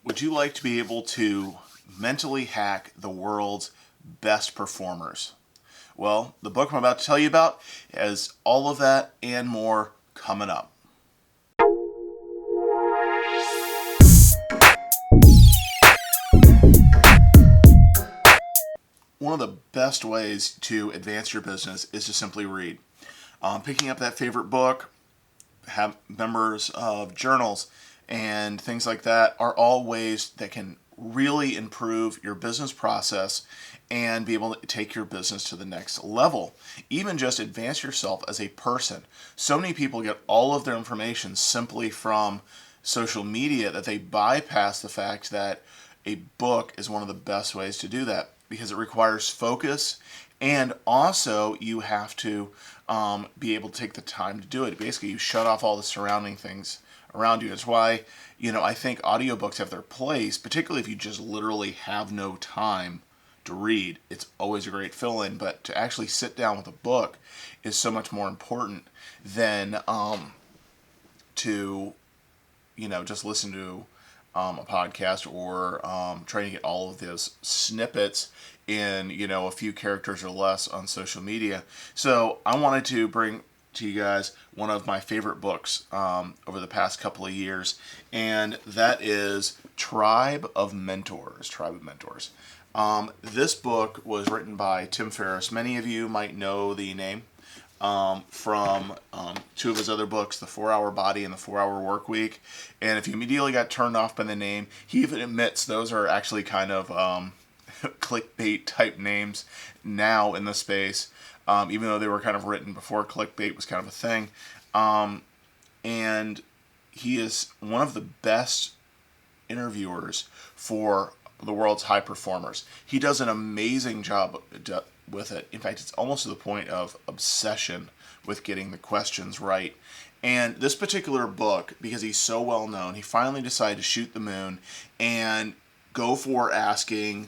Would you like to be able to mentally hack the world's best performers? Well, the book I'm about to tell you about has all of that and more coming up. One of the best ways to advance your business is to simply read. Picking up that favorite book, have members of journals, and things like that are all ways that can really improve your business process and be able to take your business to the next level. Even just advance yourself as a person. So many people get all of their information simply from social media that they bypass the fact that a book is one of the best ways to do that because it requires focus, and also you have to be able to take the time to do it. Basically, you shut off all the surrounding things around you. That's why, I think audiobooks have their place, particularly if you just literally have no time to read. It's always a great fill-in, but to actually sit down with a book is so much more important than to, just listen to a podcast or trying to get all of those snippets in, a few characters or less on social media. So I wanted to bring to you guys one of my favorite books over the past couple of years, and that is Tribe of Mentors. Tribe of Mentors. This book was written by Tim Ferriss. Many of you might know the name from two of his other books, The 4-Hour Body and The 4-Hour Work Week. And if you immediately got turned off by the name, he even admits those are actually kind of clickbait type names now in the space, even though they were kind of written before clickbait was kind of a thing. And he is one of the best interviewers for the world's high performers. He does an amazing job with it. In fact, it's almost to the point of obsession with getting the questions right. And this particular book, because he's so well known, he finally decided to shoot the moon and go for asking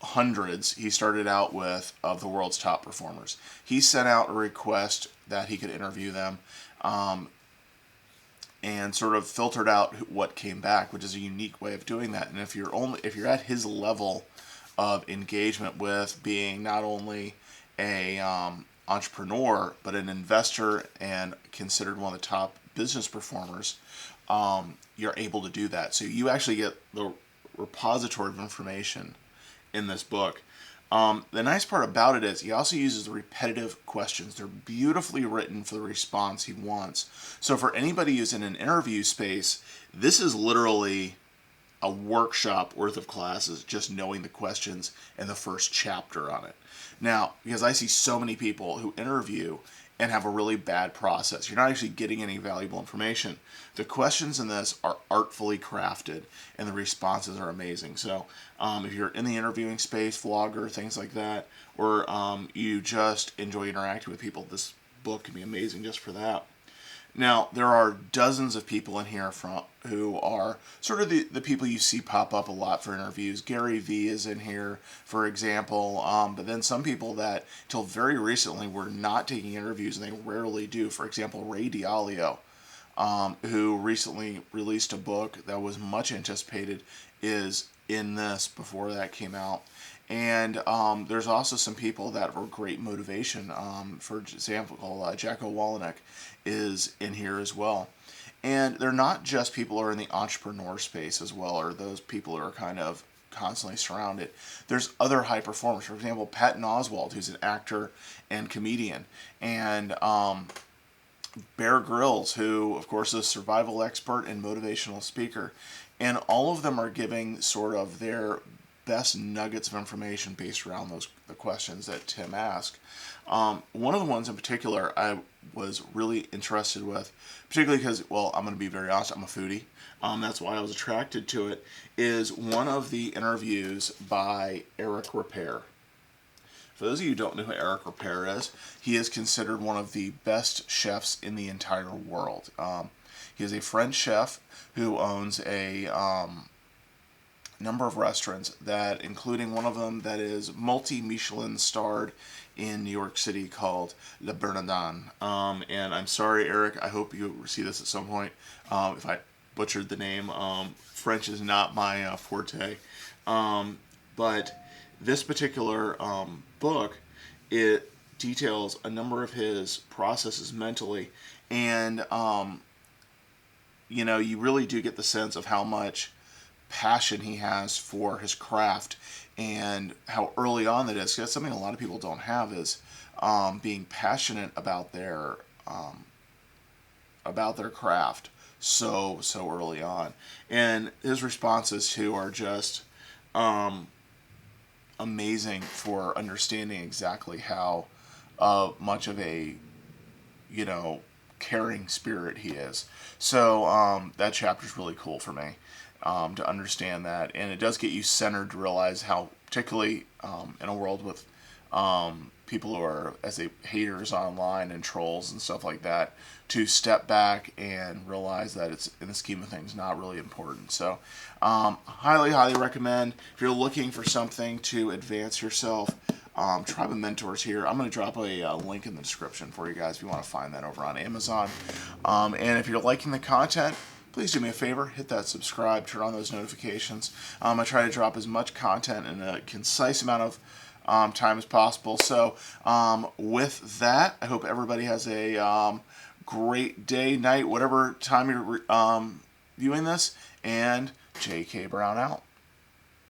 hundreds. He started out with of the world's top performers. He sent out a request that he could interview them, and sort of filtered out what came back, which is a unique way of doing that. And if you're at his level of engagement with being not only a entrepreneur but an investor and considered one of the top business performers, you're able to do that. So you actually get the repository of information in this book. The nice part about it is he also uses the repetitive questions. They're beautifully written for the response he wants. So for anybody who's in an interview space, this is literally a workshop worth of classes, just knowing the questions and the first chapter on it. Now, because I see so many people who interview and have a really bad process, you're not actually getting any valuable information. The questions in this are artfully crafted and the responses are amazing. So if you're in the interviewing space, vlogger, things like that, or you just enjoy interacting with people, this book can be amazing just for that. Now, there are dozens of people in here who are sort of the people you see pop up a lot for interviews. Gary Vee is in here, for example, but then some people that till very recently were not taking interviews, and they rarely do. For example, Ray Dalio, who recently released a book that was much anticipated, is in this before that came out. And there's also some people that were great motivation. For example, Jacko Willink is in here as well. And they're not just people who are in the entrepreneur space as well, or those people who are kind of constantly surrounded. There's other high performers. For example, Patton Oswalt, who's an actor and comedian. And Bear Grylls, who, of course, is a survival expert and motivational speaker. And all of them are giving sort of their best nuggets of information based around the questions that Tim asked. One of the ones in particular I was really interested with, particularly because, well, I'm going to be very honest, I'm a foodie. That's why I was attracted to it, is one of the interviews by Eric Ripert. For those of you who don't know who Eric Ripert is, he is considered one of the best chefs in the entire world. He is a French chef who owns a number of restaurants, that including one of them that is multi-Michelin starred in New York City called Le Bernardin. And I'm sorry, Eric, I hope you see this at some point. If I butchered the name. French is not my forte. But this particular book, it details a number of his processes mentally, and you really do get the sense of how much passion he has for his craft and how early on that is. That's something a lot of people don't have, is being passionate about their craft so early on. And his responses too are just amazing for understanding exactly how much of a caring spirit he is. So that chapter is really cool for me to understand that, and it does get you centered to realize how, particularly in a world with people who are, as they haters online and trolls and stuff like that, to step back and realize that it's, in the scheme of things, not really important. So highly recommend, if you're looking for something to advance yourself, Tribe of Mentors here. I'm going to drop a link in the description for you guys if you want to find that over on Amazon. And if you're liking the content, please do me a favor, hit that subscribe, turn on those notifications. I try to drop as much content in a concise amount of time as possible. So with that, I hope everybody has a great day, night, whatever time you're viewing this, and J.K. Brown out.